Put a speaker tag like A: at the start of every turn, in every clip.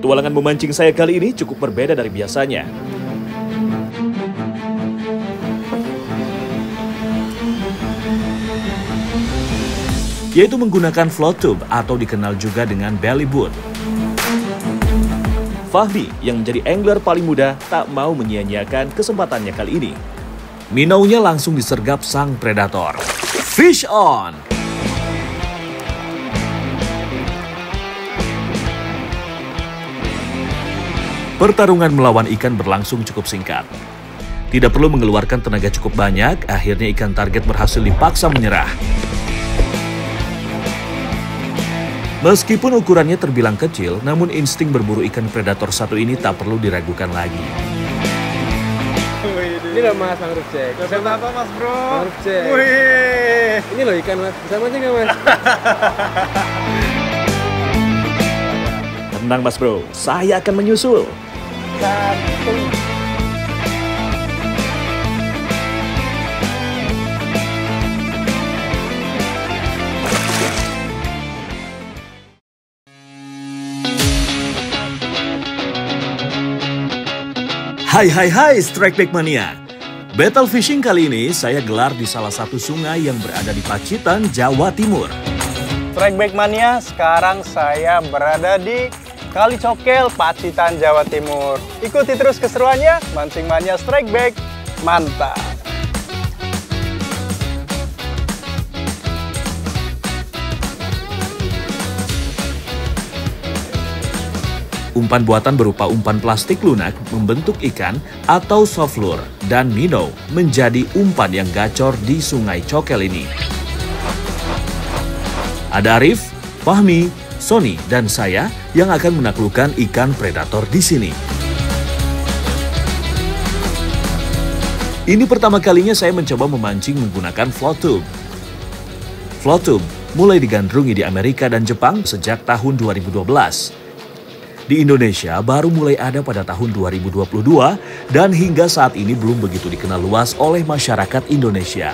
A: Petualangan memancing saya kali ini cukup berbeda dari biasanya. Yaitu menggunakan float tube atau dikenal juga dengan belly boot. Fahmi yang menjadi angler paling muda tak mau menyia-nyiakan kesempatannya kali ini. Minnow-nya langsung disergap sang predator. Fish on! Pertarungan melawan ikan berlangsung cukup singkat. Tidak perlu mengeluarkan tenaga cukup banyak, akhirnya ikan target berhasil dipaksa menyerah. Meskipun ukurannya terbilang kecil, namun insting berburu ikan predator satu ini tak perlu diragukan lagi.
B: Ini loh mas, mangrove jack.
C: Dapat apa mas bro?
B: Mangrove jack.
C: Wih.
B: Ini loh ikan mas, bisa mancing nggak mas?
A: Tenang mas bro, saya akan menyusul. Hai Strike Back Mania. Battle fishing kali ini saya gelar di salah satu sungai yang berada di Pacitan, Jawa Timur.
C: Strike Back Mania, sekarang saya berada di Kali Cokel, Pacitan, Jawa Timur. Ikuti terus keseruannya, Mancing Mania Strike Back, mantap!
A: Umpan buatan berupa umpan plastik lunak membentuk ikan atau soft lure dan minnow menjadi umpan yang gacor di Sungai Cokel ini. Ada Arif, Fahmi, Sony, dan saya yang akan menaklukkan ikan predator di sini. Ini pertama kalinya saya mencoba memancing menggunakan float tube. Float tube mulai digandrungi di Amerika dan Jepang sejak tahun 2012. Di Indonesia baru mulai ada pada tahun 2022 dan hingga saat ini belum begitu dikenal luas oleh masyarakat Indonesia.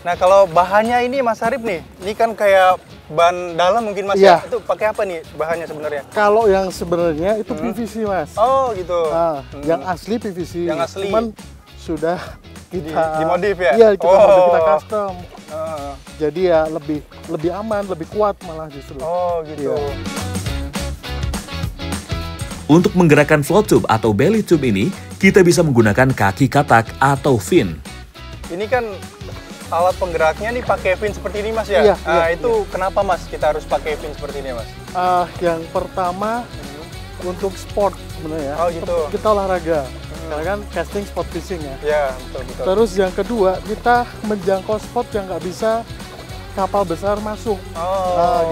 C: Nah kalau bahannya ini Mas Arif nih, ini kan kayak ban dalam mungkin Mas ya? Itu pakai apa nih bahannya sebenarnya?
D: Kalau yang sebenarnya itu PVC Mas.
C: Oh gitu.
D: Nah, yang asli PVC.
C: Yang asli.
D: Cuman sudah kita
C: dimodif ya?
D: Iya, modif, kita custom. Jadi ya lebih aman, lebih kuat malah justru.
C: Oh gitu.
D: Iya.
A: Untuk menggerakkan float tube atau belly tube ini, kita bisa menggunakan kaki katak atau fin.
C: Ini kan alat penggeraknya nih pakai fin seperti ini Mas ya?
D: Iya,
C: nah
D: iya,
C: itu kenapa Mas kita harus pakai fin seperti ini Mas?
D: Yang pertama untuk sport sebenarnya.
C: Oh gitu.
D: Kita olahraga. Karena kan casting sport fishing ya.
C: Ya betul.
D: Terus yang kedua kita menjangkau spot yang nggak bisa kapal besar masuk.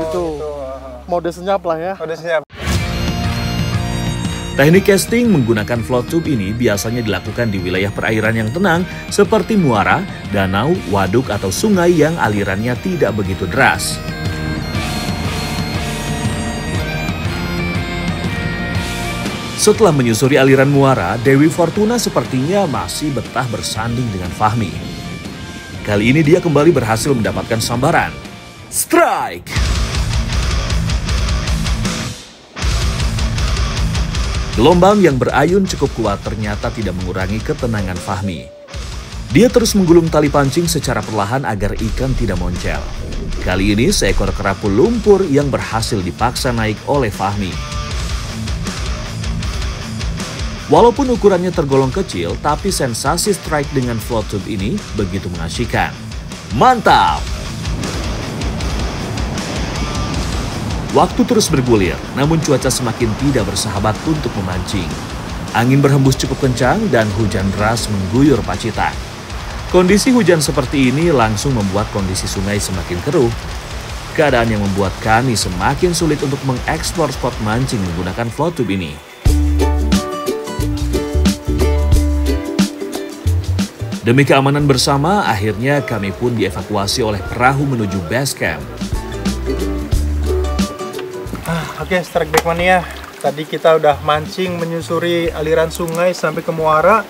D: Gitu. Mode senyap lah ya.
C: Mode senyap.
A: Teknik casting menggunakan float tube ini biasanya dilakukan di wilayah perairan yang tenang seperti muara, danau, waduk, atau sungai yang alirannya tidak begitu deras. Setelah menyusuri aliran muara, Dewi Fortuna sepertinya masih betah bersanding dengan Fahmi. Kali ini dia kembali berhasil mendapatkan sambaran. Strike! Gelombang yang berayun cukup kuat ternyata tidak mengurangi ketenangan Fahmi. Dia terus menggulung tali pancing secara perlahan agar ikan tidak moncel. Kali ini seekor kerapu lumpur yang berhasil dipaksa naik oleh Fahmi. Walaupun ukurannya tergolong kecil, tapi sensasi strike dengan float tube ini begitu mengasyikan. Mantap! Waktu terus bergulir, namun cuaca semakin tidak bersahabat untuk memancing. Angin berhembus cukup kencang dan hujan deras mengguyur Pacitan. Kondisi hujan seperti ini langsung membuat kondisi sungai semakin keruh. Keadaan yang membuat kami semakin sulit untuk mengeksplor spot mancing menggunakan float tube ini. Demi keamanan bersama, akhirnya kami pun dievakuasi oleh perahu menuju base camp.
C: Oke, Strike Back Mania. Tadi kita udah mancing menyusuri aliran sungai sampai ke muara.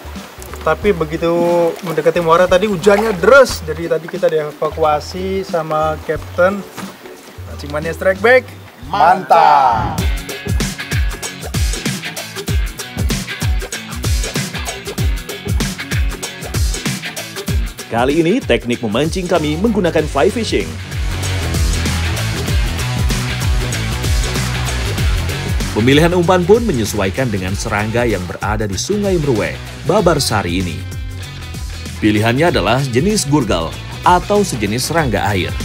C: Tapi begitu mendekati muara tadi hujannya deras. Jadi tadi kita dievakuasi sama Captain. Mancing Mania Strike Back. Mantap!
A: Kali ini teknik memancing kami menggunakan fly fishing. Pemilihan umpan pun menyesuaikan dengan serangga yang berada di Sungai Mruwe, Babarsari ini. Pilihannya adalah jenis gurgal atau sejenis serangga air.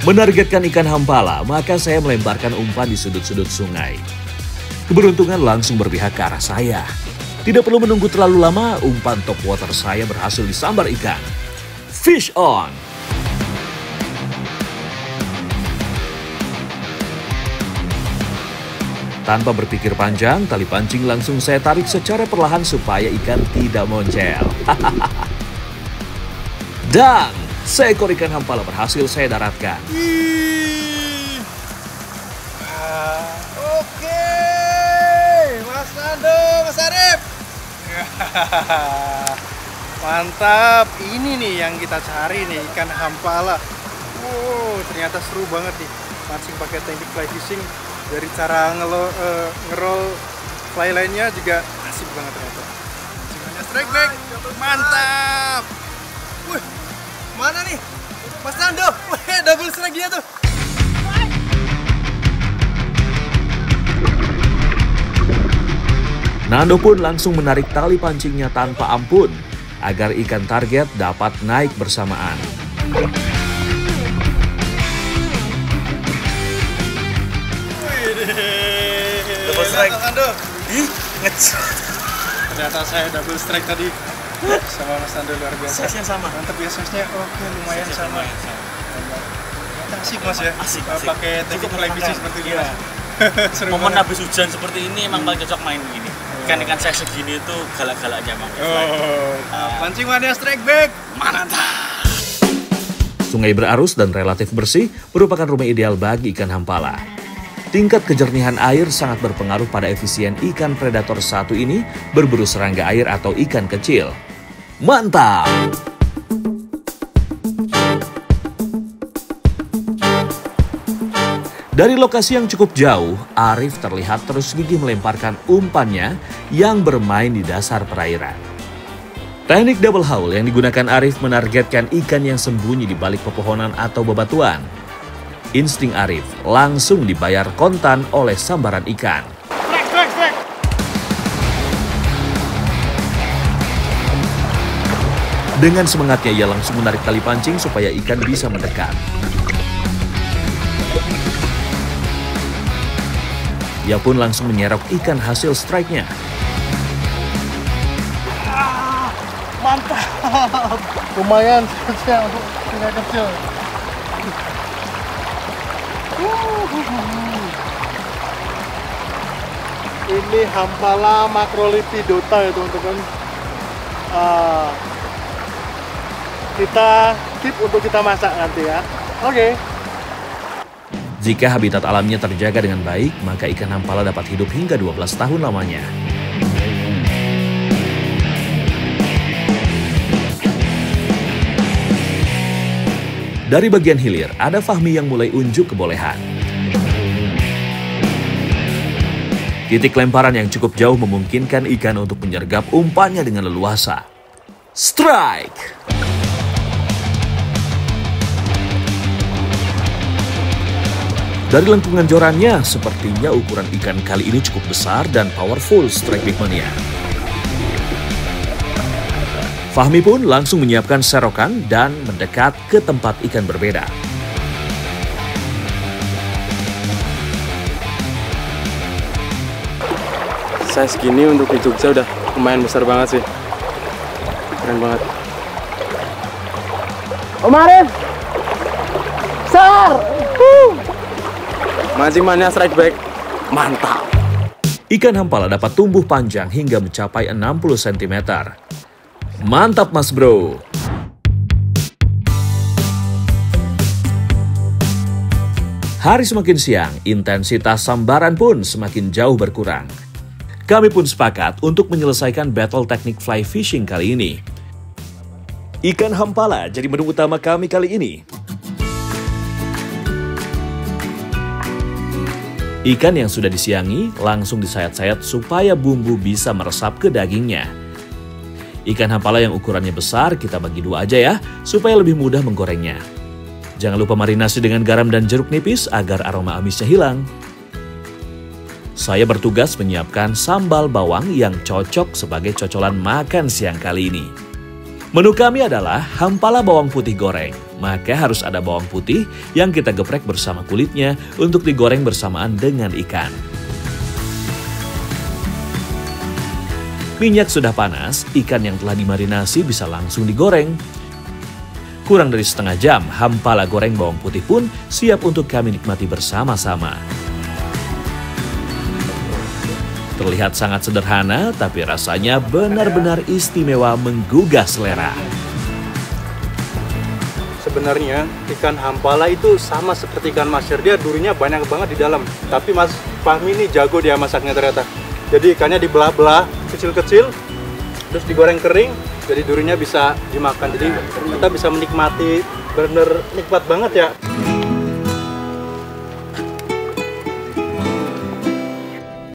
A: Menargetkan ikan hampala, maka saya melemparkan umpan di sudut-sudut sungai. Keberuntungan langsung berpihak ke arah saya. Tidak perlu menunggu terlalu lama, umpan top water saya berhasil disambar ikan. Fish on! Tanpa berpikir panjang, tali pancing langsung saya tarik secara perlahan supaya ikan tidak moncel. Dan seekor ikan hampala berhasil saya daratkan.
C: Oke, Mas Nando, Mas Arif. Mantap, ini nih yang kita cari nih, ikan hampala. Wow, ternyata seru banget nih mancing pakai teknik fly fishing. Dari cara ngerol fly line-nya juga asik banget ternyata. Cingannya strike back, mantap. Wih, mana nih? Mas Nando, wih, double strike dia tuh.
A: Nando pun langsung menarik tali pancingnya tanpa ampun agar ikan target dapat naik bersamaan.
C: Double strike. Nando. Ih, ternyata saya double strike tadi sama Mas Nando, luar biasa. Size-nya sama. Mantap ya size-nya. Oke, lumayan sama. Asik Mas ya.
E: Asik.
C: Pakai teknik fly fishing seperti ini.
E: Iya. Momen habis hujan seperti ini emang paling cocok main begini. Ikan-ikan size segini itu galak-galaknya Bang.
C: Pancing mania strike back.
E: Mantap.
A: Sungai berarus dan relatif bersih merupakan rumah ideal bagi ikan hampala. Tingkat kejernihan air sangat berpengaruh pada efisien ikan predator satu ini berburu serangga air atau ikan kecil. Mantap! Dari lokasi yang cukup jauh, Arif terlihat terus gigih melemparkan umpannya yang bermain di dasar perairan. Teknik double haul yang digunakan Arif menargetkan ikan yang sembunyi di balik pepohonan atau bebatuan. Insting Arif langsung dibayar kontan oleh sambaran ikan. Dengan semangatnya ia langsung menarik tali pancing supaya ikan bisa mendekat. Ia pun langsung menyerok ikan hasil strike-nya.
D: Mantap, lumayan size-nya untuk ikan kecil. Ini hampala macrolipidota ya teman-teman. Kita keep untuk kita masak nanti ya. Oke.
A: Jika habitat alamnya terjaga dengan baik, maka ikan hampala dapat hidup hingga 12 tahun lamanya. Dari bagian hilir, ada Fahmi yang mulai unjuk kebolehan. Titik lemparan yang cukup jauh memungkinkan ikan untuk menyergap umpannya dengan leluasa. Strike! Dari lengkungan jorannya, sepertinya ukuran ikan kali ini cukup besar dan powerful strike big mania. Fahmi pun langsung menyiapkan serokan dan mendekat ke tempat ikan berbeda.
B: Size gini untuk di Jogja udah lumayan besar banget sih. Keren banget. Om Arif! Besar! Mancing mania strike back. Mantap!
A: Ikan hampala dapat tumbuh panjang hingga mencapai 60 cm. Mantap mas bro! Hari semakin siang, intensitas sambaran pun semakin jauh berkurang. Kami pun sepakat untuk menyelesaikan battle teknik fly fishing kali ini. Ikan hampala jadi menu utama kami kali ini. Ikan yang sudah disiangi langsung disayat-sayat supaya bumbu bisa meresap ke dagingnya. Ikan hampala yang ukurannya besar kita bagi dua aja ya, supaya lebih mudah menggorengnya. Jangan lupa marinasi dengan garam dan jeruk nipis agar aroma amisnya hilang. Saya bertugas menyiapkan sambal bawang yang cocok sebagai cocolan makan siang kali ini. Menu kami adalah hampala bawang putih goreng, maka harus ada bawang putih yang kita geprek bersama kulitnya untuk digoreng bersamaan dengan ikan. Minyak sudah panas, ikan yang telah dimarinasi bisa langsung digoreng. Kurang dari setengah jam, hampala goreng bawang putih pun siap untuk kami nikmati bersama-sama. Terlihat sangat sederhana, tapi rasanya benar-benar istimewa menggugah selera.
C: Sebenarnya ikan hampala itu sama seperti ikan masyar, dia durinya banyak banget di dalam. Tapi Mas Fahmi ini jago dia masaknya ternyata. Jadi ikannya dibelah-belah kecil-kecil, terus digoreng kering, jadi durinya bisa dimakan. Jadi kita bisa menikmati, benar-benar nikmat banget ya.